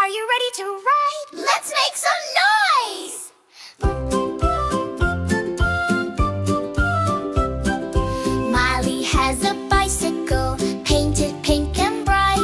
Are you ready to ride? Let's make some noise! Miley has a bicycle, painted pink and bright,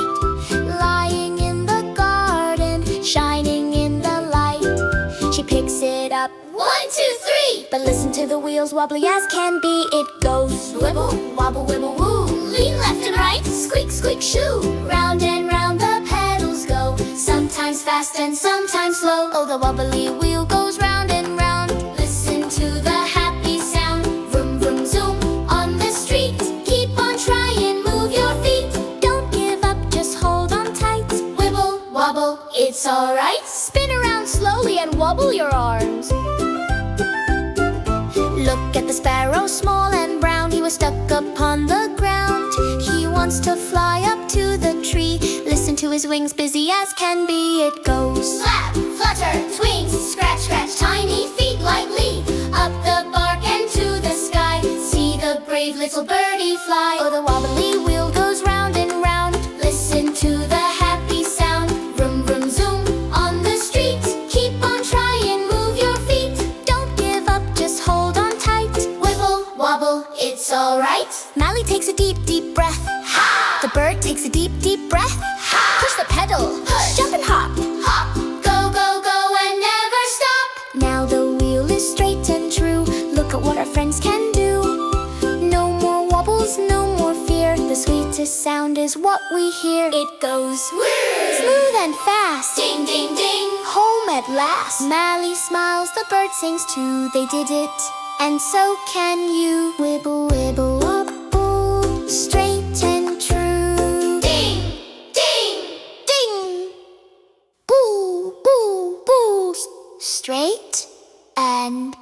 lying in the garden, shining in the light. She picks it up, 1, 2, 3. But listen to the wheels, wobbly as can be. It goes wibble, wobble, wibble, woo. Lean left and right, squeak, squeak, shoo. Round and round the pedals go, sometimes fast and sometimes slow. Oh, the wobbly wheel goes round and round. Listen to the happy sound. Vroom, vroom, zoom on the street. Keep on trying, move your feet. Don't give up, just hold on tight. Wibble, wobble, it's alright. Spin around slowly and wobble your arms. Look at the sparrow, small and brown. He was stuck upon the ground. He wants to fly up to the tree. Listen to his wings, busy as can be. It goes flap, flutter, swings, scratch, scratch, tiny feet lightly. Up the bark and to the sky. See the brave little birdie fly. Oh, the wobbly wheel goes round and round. Listen to the happy sound. Vroom, vroom, zoom on the street. Keep on trying, move your feet. Don't give up, just hold on tight. Wibble, wobble, it's alright. Miley takes a deep, deep breath. Ha! The bird takes a deep, deep breath. Ha! Push the pedal, push. Jump and hop. Hop, go, go, go and never stop. Now the wheel is straight and true. Look at what our friends can do. No more wobbles, no more fear. The sweetest sound is what we hear. It goes whir, smooth and fast. Ding, ding, ding, home at last. Miley smiles, the bird sings too. They did it, and so can you. Wibble, wibble, wobble, straight and true. Ding, ding, ding. Boo, boo, boo. Straight and